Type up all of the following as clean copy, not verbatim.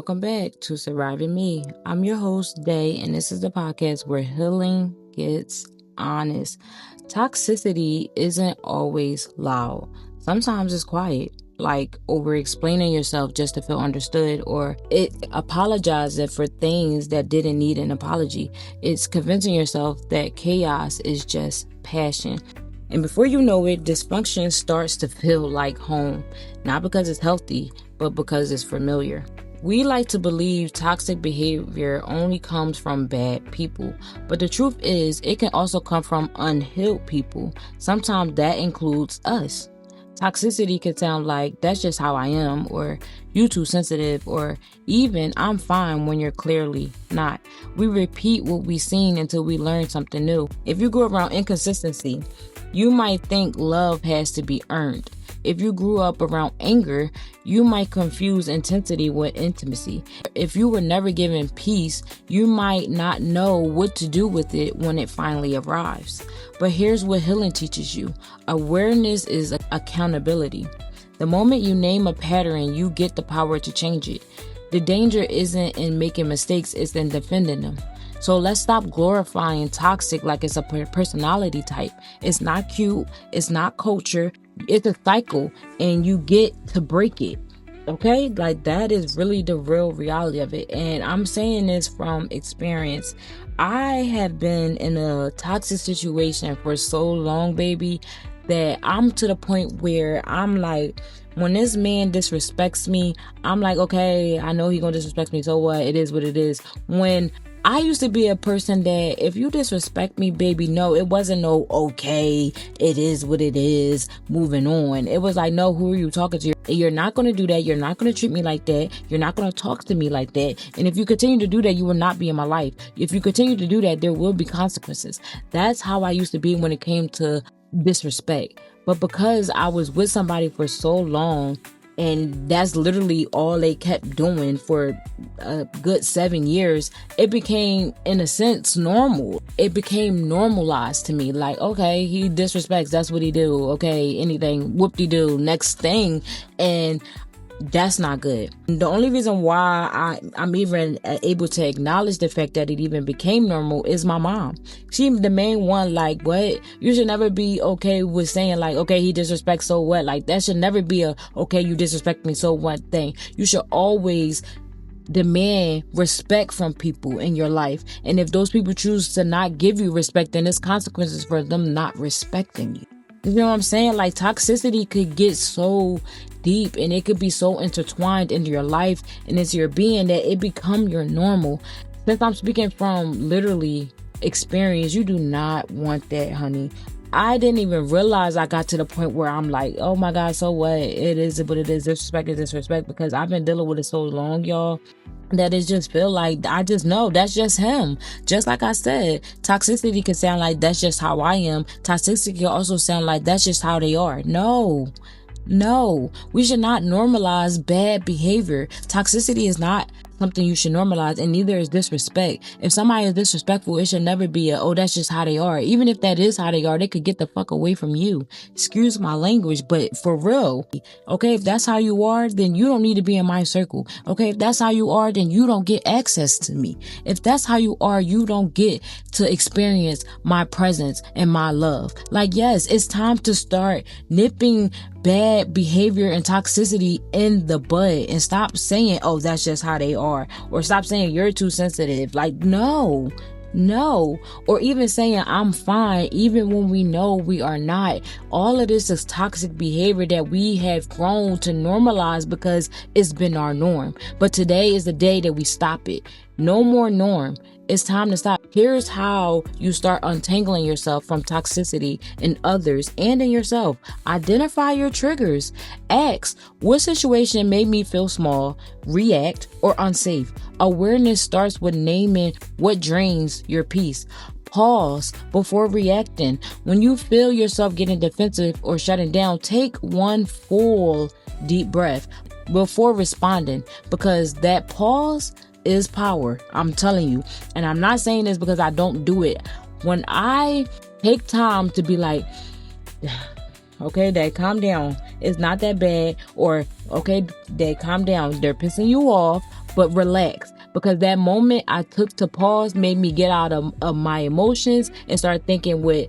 welcome back to Surviving Me. I'm your host, Day, and this is the podcast where healing gets honest. Toxicity isn't always loud. Sometimes it's quiet, like over explaining yourself just to feel understood, or it apologizing for things that didn't need an apology. It's convincing yourself that chaos is just passion. And before you know it, dysfunction starts to feel like home, not because it's healthy, but because it's familiar. We like to believe toxic behavior only comes from bad people, but the truth is it can also come from unhealed people. Sometimes that includes us. Toxicity can sound like, that's just how I am, or you too sensitive, or even I'm fine when you're clearly not. We repeat what we've seen until we learn something new. If you grew around inconsistency, you might think love has to be earned. If you grew up around anger, you might confuse intensity with intimacy. If you were never given peace, you might not know what to do with it when it finally arrives. But here's what healing teaches you. Awareness is accountability. The moment you name a pattern, you get the power to change it. The danger isn't in making mistakes, it's in defending them. So let's stop glorifying toxic like it's a personality type. It's not cute. It's not culture. It's a cycle and you get to break it. Okay? Like that is really the real reality of it. And I'm saying this from experience. I have been in a toxic situation for so long, baby, that I'm to the point where I'm like, when this man disrespects me, I'm like, okay, I know he gonna disrespect me. So what? It is what it is. When I used to be a person that if you disrespect me, baby, no, it wasn't no, okay, it is what it is, moving on. It was like, no, who are you talking to? You're not going to do that. You're not going to treat me like that. You're not going to talk to me like that. And if you continue to do that, you will not be in my life. If you continue to do that, there will be consequences. That's how I used to be when it came to disrespect. But because I was with somebody for so long, and that's literally all they kept doing for a good 7 years, it became, in a sense, normal. It became normalized to me. Like, okay, he disrespects, that's what he do. Okay, anything, whoop-de-doo, next thing. And that's not good. The only reason why I'm even able to acknowledge the fact that it even became normal is my mom. She's the main one, like, what? You should never be okay with saying, like, okay, he disrespects, so what? Like, that should never be a, okay, you disrespect me, so what thing. You should always demand respect from people in your life. And if those people choose to not give you respect, then there's consequences for them not respecting you. You know what I'm saying? Like, toxicity could get so deep and it could be so intertwined into your life and into your being that it become your normal. Since I'm speaking from literally experience, you do not want that, honey. I didn't even realize I got to the point where I'm like, oh my God, so what? It is what it is. Disrespect is disrespect, because I've been dealing with it so long, y'all, that it just feel like I just know that's just him. Just like I said, toxicity can sound like that's just how I am. Toxicity can also sound like that's just how they are. No, we should not normalize bad behavior. Toxicity is not something you should normalize, and neither is disrespect. If somebody is disrespectful, it should never be oh, that's just how they are. Even if that is how they are, they could get the fuck away from you. Excuse my language, but for real. Okay, if that's how you are, then you don't need to be in my circle. Okay, if that's how you are, then you don't get access to me. If that's how you are, you don't get to experience my presence and my love. Like, yes, it's time to start nipping bad behavior and toxicity in the bud and stop saying, oh, that's just how they are, or stop saying you're too sensitive. Like, no, or even saying I'm fine even when we know we are not. All of this is toxic behavior that we have grown to normalize because it's been our norm. But today is the day that we stop it. No more norm. It's time to stop. Here's how you start untangling yourself from toxicity in others and in yourself. Identify your triggers. Ask, what situation made me feel small, react, or unsafe? Awareness starts with naming what drains your peace. Pause before reacting. When you feel yourself getting defensive or shutting down, take one full deep breath before responding, because that pause is power. I'm telling you. And I'm not saying this because I don't do it. When I take time to be like, okay, Dad, calm down. It's not that bad. Or, okay, Dad, calm down. They're pissing you off. but relax, because that moment I took to pause made me get out of my emotions and start thinking with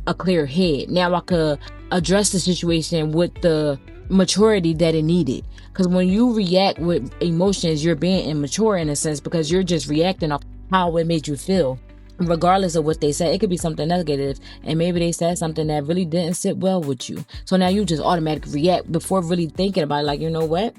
a clear head. Now I could address the situation with the maturity that it needed. Because when you react with emotions, you're being immature in a sense, because you're just reacting off how it made you feel. Regardless of what they said, it could be something negative, and maybe they said something that really didn't sit well with you. So now you just automatically react before really thinking about it. Like, you know what?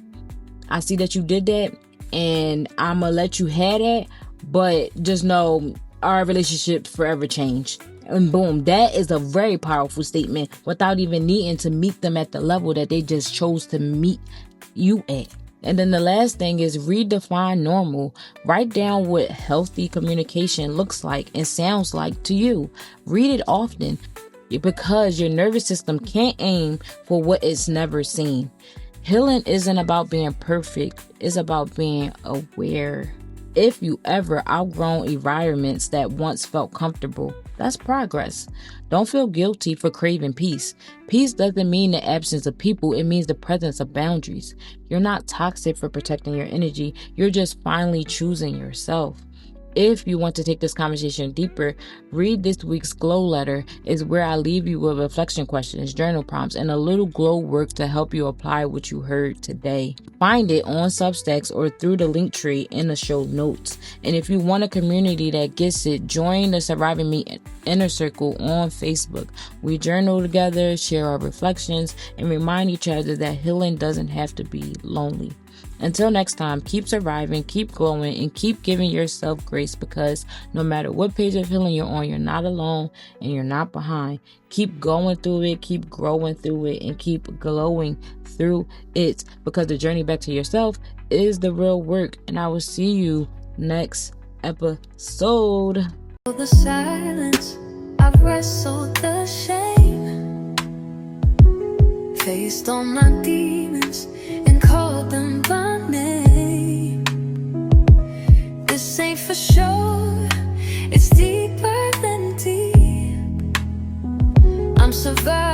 I see that you did that, and I'm gonna let you have that, but just know our relationship forever changed. And boom, that is a very powerful statement without even needing to meet them at the level that they just chose to meet you at. And then the last thing is redefine normal. Write down what healthy communication looks like and sounds like to you. Read it often, because your nervous system can't aim for what it's never seen. Healing isn't about being perfect. It's about being aware. If you ever outgrown environments that once felt comfortable, that's progress. Don't feel guilty for craving peace. Peace doesn't mean the absence of people. It means the presence of boundaries. You're not toxic for protecting your energy. You're just finally choosing yourself. If you want to take this conversation deeper, read this week's Glow Letter. Is where I leave you with reflection questions, journal prompts, and a little glow work to help you apply what you heard today. Find it on Substacks or through the link tree in the show notes. And if you want a community that gets it, join the Surviving Me Inner Circle on Facebook. We journal together, share our reflections, and remind each other that healing doesn't have to be lonely. Until next time, keep surviving, keep glowing, and keep giving yourself grace, because no matter what page of healing you're on, you're not alone and you're not behind. Keep going through it, keep growing through it, and keep glowing through it, because the journey back to yourself is the real work. And I will see you next episode. The silence, I've wrestled the shame, faced all my demons and called them by name. This ain't for sure, it's deeper than deep. I'm surviving.